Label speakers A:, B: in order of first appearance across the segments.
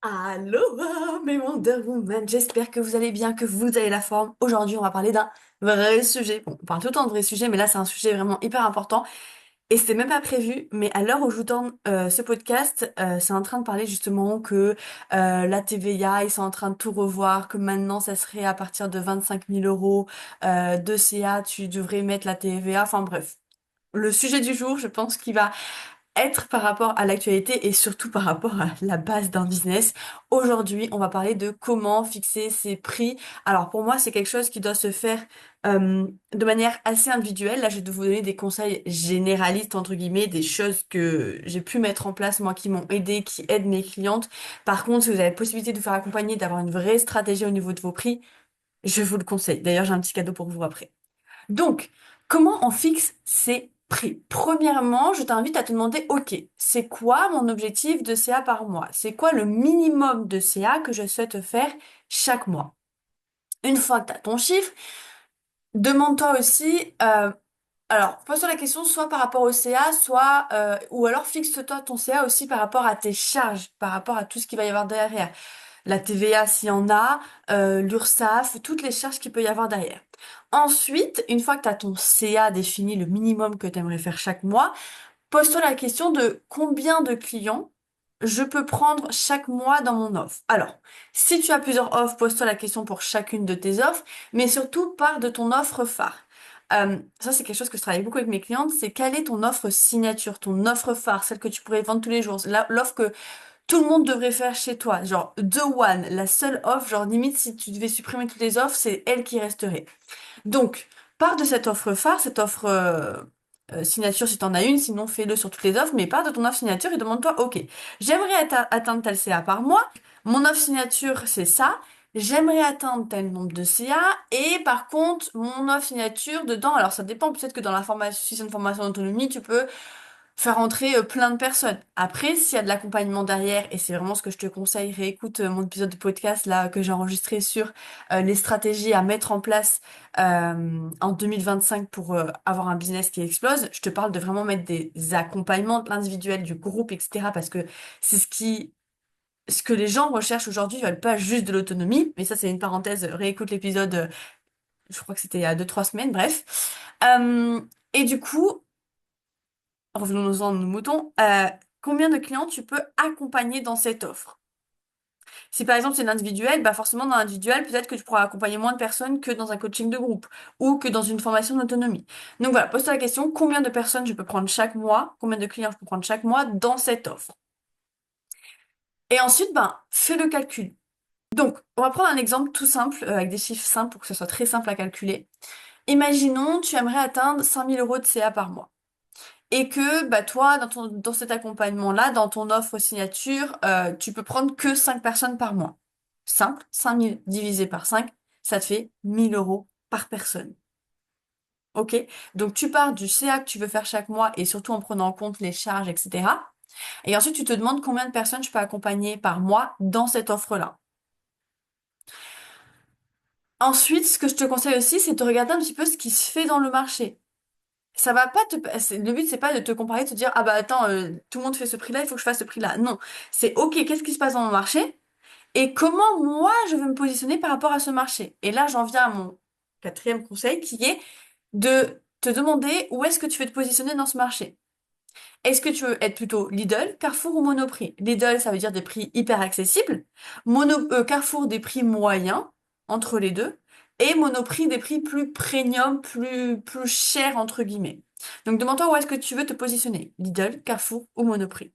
A: Aloha mes Wonder Woman, j'espère que vous allez bien, que vous avez la forme. Aujourd'hui, on va parler d'un vrai sujet. Bon, on parle tout le temps de vrais sujets, mais là, c'est un sujet vraiment hyper important. Et c'était même pas prévu, mais à l'heure où je vous tourne ce podcast, c'est en train de parler justement que la TVA, ils sont en train de tout revoir, que maintenant, ça serait à partir de 25 000 euros de CA, tu devrais mettre la TVA. Enfin bref, le sujet du jour, je pense qu'il va être par rapport à l'actualité et surtout par rapport à la base d'un business. Aujourd'hui, on va parler de comment fixer ses prix. Alors pour moi, c'est quelque chose qui doit se faire de manière assez individuelle. Là, je vais vous donner des conseils généralistes, entre guillemets, des choses que j'ai pu mettre en place, moi, qui m'ont aidé, qui aident mes clientes. Par contre, si vous avez la possibilité de vous faire accompagner, d'avoir une vraie stratégie au niveau de vos prix, je vous le conseille. D'ailleurs, j'ai un petit cadeau pour vous après. Donc, comment on fixe ces prix? Premièrement, je t'invite à te demander, OK, c'est quoi mon objectif de CA par mois? C'est quoi le minimum de CA que je souhaite faire chaque mois? Une fois que tu as ton chiffre, demande-toi aussi, alors, pose-toi la question soit par rapport au CA, soit, ou alors fixe-toi ton CA aussi par rapport à tes charges, par rapport à tout ce qu'il va y avoir derrière. La TVA s'il y en a, l'URSSAF, toutes les charges qu'il peut y avoir derrière. Ensuite, une fois que tu as ton CA défini, le minimum que tu aimerais faire chaque mois, pose-toi la question de combien de clients je peux prendre chaque mois dans mon offre. Alors, si tu as plusieurs offres, pose-toi la question pour chacune de tes offres, mais surtout pars de ton offre phare. Ça, c'est quelque chose que je travaille beaucoup avec mes clientes, c'est quelle est ton offre signature, ton offre phare, celle que tu pourrais vendre tous les jours, l'offre que tout le monde devrait faire chez toi. Genre, the one, la seule offre, genre limite si tu devais supprimer toutes les offres, c'est elle qui resterait. Donc, pars de cette offre phare, cette offre signature si tu en as une, sinon fais-le sur toutes les offres, mais pars de ton offre signature et demande-toi, ok, j'aimerais atteindre tel CA par mois, mon offre signature c'est ça, j'aimerais atteindre tel nombre de CA, et par contre, mon offre signature dedans, alors ça dépend, peut-être que dans la formation, si c'est une formation d'autonomie, tu peux faire entrer plein de personnes. Après, s'il y a de l'accompagnement derrière, et c'est vraiment ce que je te conseille, réécoute mon épisode de podcast là que j'ai enregistré sur les stratégies à mettre en place en 2025 pour avoir un business qui explose. Je te parle de vraiment mettre des accompagnements de l'individuel, du groupe, etc. Parce que c'est ce que les gens recherchent aujourd'hui, ils veulent pas juste de l'autonomie. Mais ça, c'est une parenthèse. Réécoute l'épisode, je crois que c'était il y a 2, 3 semaines, bref. Euh, et du coup, revenons-en à nos moutons, combien de clients tu peux accompagner dans cette offre? Si par exemple c'est l'individuel, bah forcément dans l'individuel, peut-être que tu pourras accompagner moins de personnes que dans un coaching de groupe ou que dans une formation d'autonomie. Donc voilà, pose-toi la question, combien de personnes je peux prendre chaque mois, combien de clients je peux prendre chaque mois dans cette offre? Et ensuite, ben, fais le calcul. Donc, on va prendre un exemple tout simple, avec des chiffres simples pour que ce soit très simple à calculer. Imaginons, tu aimerais atteindre 5 000 euros de CA par mois. Et que bah toi, dans cet accompagnement-là, dans ton offre signature, tu peux prendre que 5 personnes par mois. Simple, 5 000 divisé par 5, ça te fait 1 000 euros par personne. Ok? Donc tu pars du CA que tu veux faire chaque mois et surtout en prenant en compte les charges, etc. Et ensuite, tu te demandes combien de personnes je peux accompagner par mois dans cette offre-là. Ensuite, ce que je te conseille aussi, c'est de regarder un petit peu ce qui se fait dans le marché. Ça va pas le but c'est pas de te comparer, de te dire ah bah attends tout le monde fait ce prix-là, il faut que je fasse ce prix-là. Non, c'est ok, qu'est-ce qui se passe dans mon marché et comment moi je veux me positionner par rapport à ce marché. Et là j'en viens à mon quatrième conseil qui est de te demander où est-ce que tu veux te positionner dans ce marché. Est-ce que tu veux être plutôt Lidl, Carrefour ou Monoprix? Lidl ça veut dire des prix hyper accessibles, Carrefour des prix moyens entre les deux et Monoprix des prix plus premium, plus chers entre guillemets. Donc demande-toi où est-ce que tu veux te positionner, Lidl, Carrefour ou Monoprix.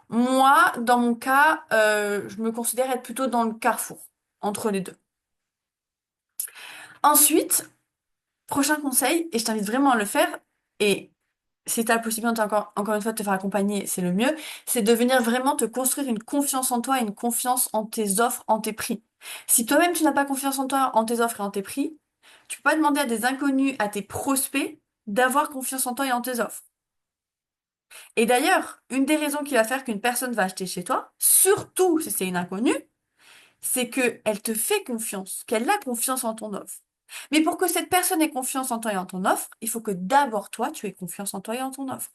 A: Moi, dans mon cas, je me considère être plutôt dans le Carrefour, entre les deux. Ensuite, prochain conseil, et je t'invite vraiment à le faire, et si tu as la possibilité encore une fois de te faire accompagner, c'est le mieux, c'est de venir vraiment te construire une confiance en toi et une confiance en tes offres, en tes prix. Si toi-même tu n'as pas confiance en toi, en tes offres et en tes prix, tu peux pas demander à des inconnus, à tes prospects, d'avoir confiance en toi et en tes offres. Et d'ailleurs, une des raisons qui va faire qu'une personne va acheter chez toi, surtout si c'est une inconnue, c'est qu'elle te fait confiance, qu'elle a confiance en ton offre. Mais pour que cette personne ait confiance en toi et en ton offre, il faut que d'abord toi, tu aies confiance en toi et en ton offre.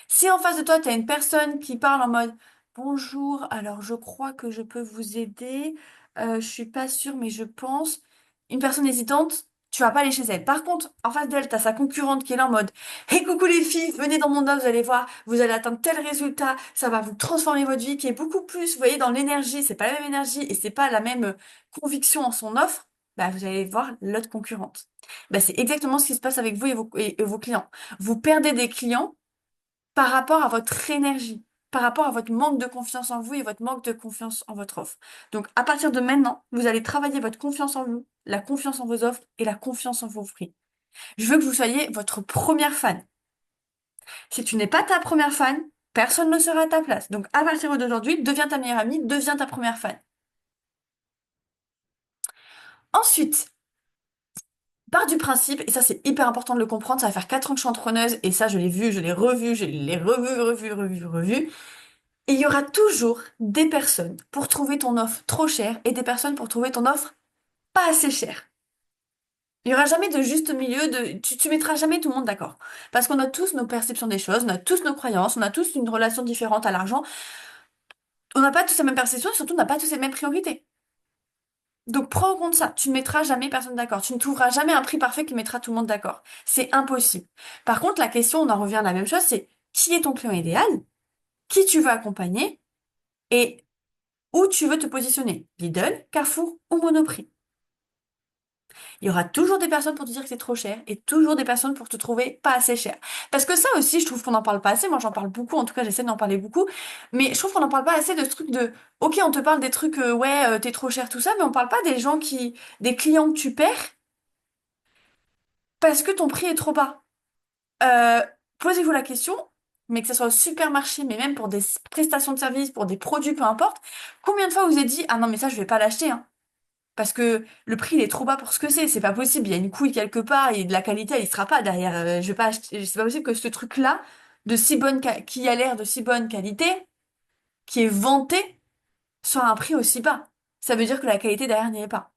A: Si en face de toi, tu as une personne qui parle en mode Bonjour, alors je crois que je peux vous aider. Je suis pas sûre, mais je pense. Une personne hésitante, tu vas pas aller chez elle. Par contre, en face d'elle, t'as sa concurrente qui est là en mode Hey, coucou les filles, venez dans mon offre, vous allez voir, vous allez atteindre tel résultat, ça va vous transformer votre vie, qui est beaucoup plus, vous voyez, dans l'énergie, c'est pas la même énergie et c'est pas la même conviction en son offre. Bah, vous allez voir l'autre concurrente. Bah, c'est exactement ce qui se passe avec vous et vos clients. Vous perdez des clients par rapport à votre énergie, par rapport à votre manque de confiance en vous et votre manque de confiance en votre offre. Donc, à partir de maintenant, vous allez travailler votre confiance en vous, la confiance en vos offres et la confiance en vos prix. Je veux que vous soyez votre première fan. Si tu n'es pas ta première fan, personne ne sera à ta place. Donc, à partir d'aujourd'hui, deviens ta meilleure amie, deviens ta première fan. Ensuite, pars du principe, et ça c'est hyper important de le comprendre, ça va faire 4 ans que je suis entrepreneuse, et ça je l'ai vu, je l'ai revu, je l'ai revu. Et il y aura toujours des personnes pour trouver ton offre trop chère et des personnes pour trouver ton offre pas assez chère. Il y aura jamais de juste milieu, tu mettras jamais tout le monde d'accord. Parce qu'on a tous nos perceptions des choses, on a tous nos croyances, on a tous une relation différente à l'argent. On n'a pas tous la même perception et surtout on n'a pas tous les mêmes priorités. Donc prends en compte ça. Tu ne mettras jamais personne d'accord. Tu ne trouveras jamais un prix parfait qui mettra tout le monde d'accord. C'est impossible. Par contre, la question, on en revient à la même chose, c'est qui est ton client idéal? Qui tu veux accompagner? Et où tu veux te positionner? Lidl, Carrefour ou Monoprix? Il y aura toujours des personnes pour te dire que c'est trop cher et toujours des personnes pour te trouver pas assez cher. Parce que ça aussi, je trouve qu'on n'en parle pas assez. Moi, j'en parle beaucoup. En tout cas, j'essaie d'en parler beaucoup. Mais je trouve qu'on n'en parle pas assez de ce truc de, ok, on te parle des trucs, ouais, t'es trop cher, tout ça, mais on parle pas des gens des clients que tu perds parce que ton prix est trop bas. Euh, Posez-vous la question, mais que ce soit au supermarché, mais même pour des prestations de services, pour des produits, peu importe, combien de fois vous avez dit, ah non, mais ça, je vais pas l'acheter, hein. Parce que le prix, il est trop bas pour ce que c'est pas possible. Il y a une couille quelque part et de la qualité, elle y sera pas derrière. Je vais pas acheter, c'est pas possible que ce truc-là, qui a l'air de si bonne qualité, qui est vanté, soit à un prix aussi bas. Ça veut dire que la qualité derrière n'y est pas.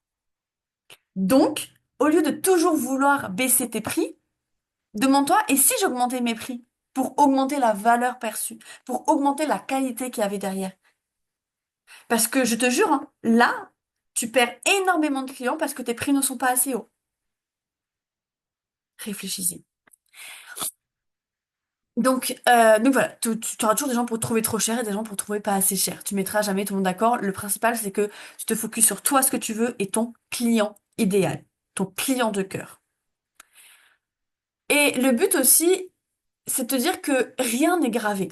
A: Donc, au lieu de toujours vouloir baisser tes prix, demande-toi, et si j'augmentais mes prix pour augmenter la valeur perçue, pour augmenter la qualité qu'il y avait derrière? Parce que je te jure, hein, là, tu perds énormément de clients parce que tes prix ne sont pas assez hauts. Réfléchissez. Donc voilà, tu auras toujours des gens pour te trouver trop cher et des gens pour te trouver pas assez cher. Tu mettras jamais tout le monde d'accord. Le principal, c'est que tu te focuses sur toi, ce que tu veux et ton client idéal, ton client de cœur. Et le but aussi, c'est de te dire que rien n'est gravé.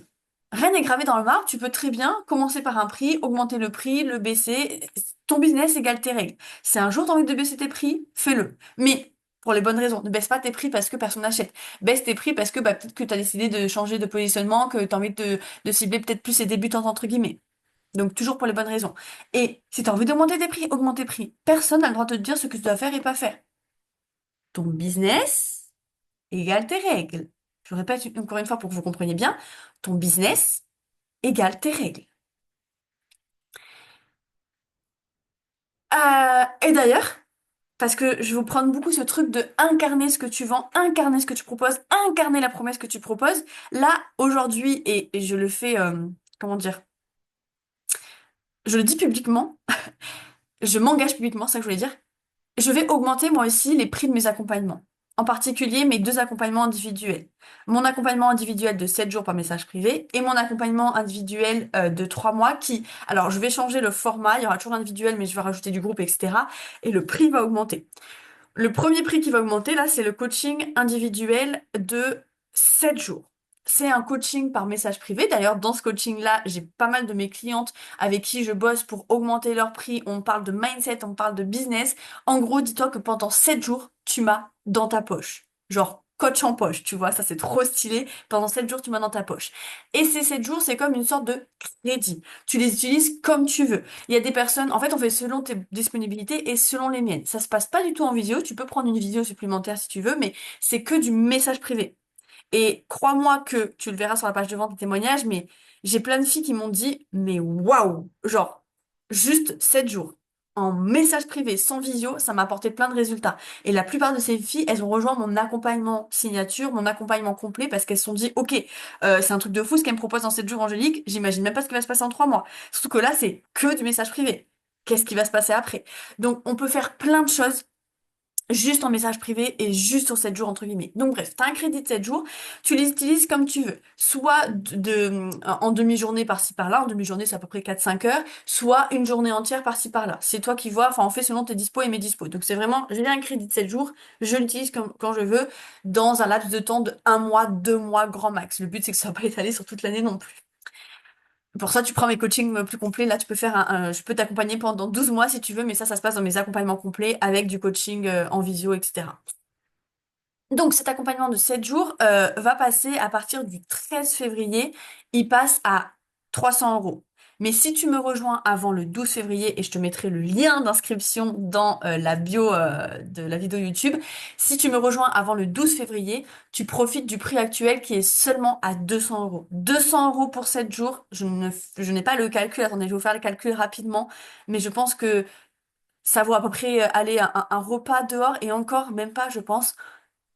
A: Rien n'est gravé dans le marbre. Tu peux très bien commencer par un prix, augmenter le prix, le baisser. Ton business égale tes règles. Si un jour tu as envie de baisser tes prix, fais-le. Mais pour les bonnes raisons. Ne baisse pas tes prix parce que personne n'achète. Baisse tes prix parce que bah, peut-être que tu as décidé de changer de positionnement, que tu as envie de cibler peut-être plus les débutants entre guillemets. Donc toujours pour les bonnes raisons. Et si tu as envie d'augmenter tes prix, augmente tes prix. Personne n'a le droit de te dire ce que tu dois faire et pas faire. Ton business égale tes règles. Je répète encore une fois pour que vous compreniez bien, ton business égale tes règles. Et d'ailleurs, parce que je vais vous prendre beaucoup ce truc de incarner ce que tu vends, incarner ce que tu proposes, incarner la promesse que tu proposes. Là, aujourd'hui, et je le fais, comment dire, je le dis publiquement, je m'engage publiquement, c'est ça que je voulais dire. Je vais augmenter moi aussi les prix de mes accompagnements. En particulier mes deux accompagnements individuels. Mon accompagnement individuel de 7 jours par message privé et mon accompagnement individuel de 3 mois qui... Alors je vais changer le format, il y aura toujours l'individuel mais je vais rajouter du groupe, etc. Et le prix va augmenter. Le premier prix qui va augmenter là, c'est le coaching individuel de 7 jours. C'est un coaching par message privé. D'ailleurs, dans ce coaching-là, j'ai pas mal de mes clientes avec qui je bosse pour augmenter leur prix. On parle de mindset, on parle de business. En gros, dis-toi que pendant 7 jours, tu m'as dans ta poche. Genre, coach en poche, tu vois, ça c'est trop stylé. Pendant 7 jours, tu m'as dans ta poche. Et ces 7 jours, c'est comme une sorte de crédit. Tu les utilises comme tu veux. Il y a des personnes, en fait, on fait selon tes disponibilités et selon les miennes. Ça se passe pas du tout en visio. Tu peux prendre une vidéo supplémentaire si tu veux, mais c'est que du message privé. Et crois-moi que tu le verras sur la page de vente des témoignages, mais j'ai plein de filles qui m'ont dit, mais waouh, genre, juste 7 jours. en message privé, sans visio, ça m'a apporté plein de résultats. Et la plupart de ces filles, elles ont rejoint mon accompagnement signature, mon accompagnement complet, parce qu'elles se sont dit, ok, c'est un truc de fou ce qu'elle me propose dans 7 jours, Angélique, j'imagine même pas ce qui va se passer en 3 mois. Surtout que là, c'est que du message privé. Qu'est-ce qui va se passer après? Donc, on peut faire plein de choses juste en message privé et juste sur 7 jours entre guillemets. Donc bref, tu as un crédit de 7 jours, tu les utilises comme tu veux. Soit en demi-journée par-ci par-là, en demi-journée c'est à peu près 4-5 heures, soit une journée entière par-ci par-là. C'est toi qui vois, enfin on fait selon tes dispos et mes dispos. Donc c'est vraiment, j'ai un crédit de 7 jours, je l'utilise quand je veux, dans un laps de temps de 1 mois, 2 mois, grand max. Le but c'est que ça ne va pas étaler sur toute l'année non plus. Pour ça, tu prends mes coachings plus complets. Là, tu peux faire je peux t'accompagner pendant 12 mois si tu veux, mais ça se passe dans mes accompagnements complets avec du coaching en visio, etc. Donc cet accompagnement de 7 jours va passer à partir du 13 février, il passe à 300 euros. Mais si tu me rejoins avant le 12 février, et je te mettrai le lien d'inscription dans la bio de la vidéo YouTube, si tu me rejoins avant le 12 février, tu profites du prix actuel qui est seulement à 200 euros. 200 euros pour 7 jours, je n'ai pas le calcul, attendez, je vais vous faire le calcul rapidement, mais je pense que ça vaut à peu près aller un repas dehors, et encore, même pas, je pense.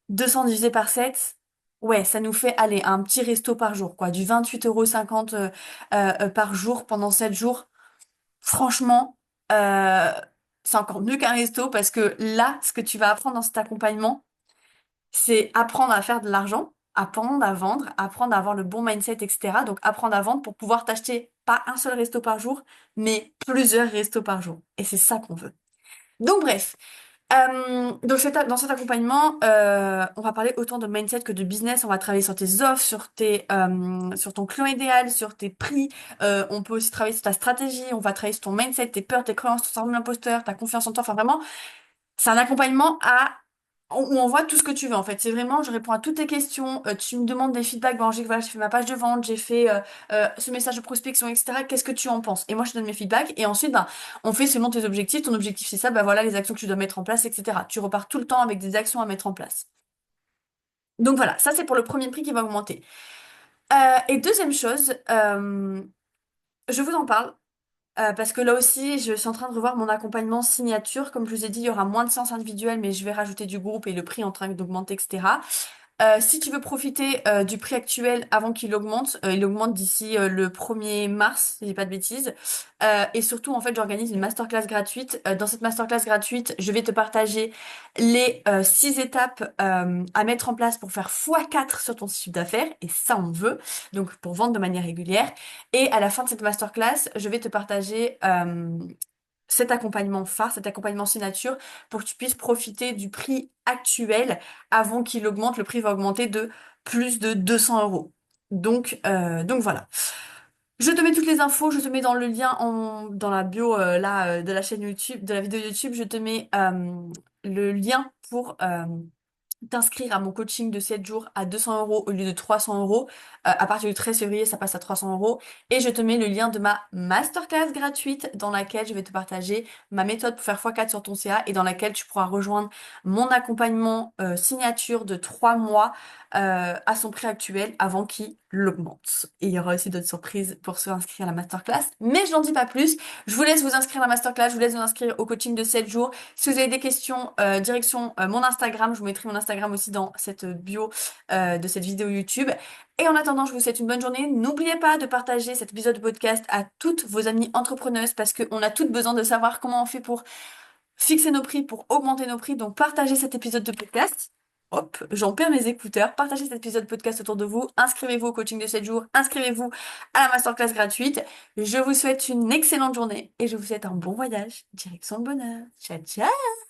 A: 200 divisé par 7, ouais, ça nous fait aller un petit resto par jour, quoi, du 28,50 € par jour pendant 7 jours. Franchement, euh, c'est encore mieux qu'un resto parce que là, ce que tu vas apprendre dans cet accompagnement, c'est apprendre à faire de l'argent, apprendre à vendre, apprendre à avoir le bon mindset, etc. Donc apprendre à vendre pour pouvoir t'acheter pas un seul resto par jour, mais plusieurs restos par jour. Et c'est ça qu'on veut. Donc bref, dans cet accompagnement, on va parler autant de mindset que de business. On va travailler sur tes offres, sur ton client idéal, sur tes prix. On peut aussi travailler sur ta stratégie. On va travailler sur ton mindset, tes peurs, tes croyances, ton syndrome d'imposteur, ta confiance en toi. Enfin vraiment, c'est un accompagnement où on voit tout ce que tu veux en fait. C'est vraiment, je réponds à toutes tes questions. Tu me demandes des feedbacks. Bon, voilà, j'ai fait ma page de vente, j'ai fait ce message de prospection, etc. Qu'est-ce que tu en penses? Et moi, je te donne mes feedbacks. Et ensuite, ben, on fait selon tes objectifs. Ton objectif, c'est ça. Ben voilà, les actions que tu dois mettre en place, etc. Tu repars tout le temps avec des actions à mettre en place. Donc voilà, ça c'est pour le premier prix qui va augmenter. Et deuxième chose, je vous en parle. Parce que là aussi, je suis en train de revoir mon accompagnement signature. Comme je vous ai dit, il y aura moins de séances individuelles, mais je vais rajouter du groupe et le prix est en train d'augmenter, etc. Si tu veux profiter du prix actuel avant qu'il augmente d'ici le 1er mars, si j'ai pas de bêtises. Et surtout, en fait, j'organise une masterclass gratuite. Dans cette masterclass gratuite, je vais te partager les 6 étapes à mettre en place pour faire x4 sur ton chiffre d'affaires. Et ça, on veut. Donc, pour vendre de manière régulière. Et à la fin de cette masterclass, je vais te partager cet accompagnement phare, cet accompagnement signature, pour que tu puisses profiter du prix actuel avant qu'il augmente. Le prix va augmenter de plus de 200 euros. Donc voilà. Je te mets toutes les infos, je te mets dans le lien dans la bio de la chaîne YouTube, de la vidéo YouTube, je te mets le lien pour t'inscrire à mon coaching de 7 jours à 200 euros au lieu de 300 euros. À partir du 13 février, ça passe à 300 euros. Et je te mets le lien de ma masterclass gratuite dans laquelle je vais te partager ma méthode pour faire x4 sur ton CA et dans laquelle tu pourras rejoindre mon accompagnement signature de 3 mois à son prix actuel avant qu'il l'augmente. Et il y aura aussi d'autres surprises pour se inscrire à la masterclass. Mais je n'en dis pas plus. Je vous laisse vous inscrire à la masterclass, je vous laisse vous inscrire au coaching de 7 jours. Si vous avez des questions, direction mon Instagram, je vous mettrai mon Instagram aussi dans cette bio de cette vidéo YouTube. Et en attendant, je vous souhaite une bonne journée. N'oubliez pas de partager cet épisode de podcast à toutes vos amies entrepreneuses parce qu'on a toutes besoin de savoir comment on fait pour fixer nos prix, pour augmenter nos prix. Donc partagez cet épisode de podcast. Hop, j'en perds mes écouteurs. Partagez cet épisode de podcast autour de vous. Inscrivez-vous au coaching de 7 jours. Inscrivez-vous à la masterclass gratuite. Je vous souhaite une excellente journée et je vous souhaite un bon voyage. Direction le bonheur. Ciao, ciao!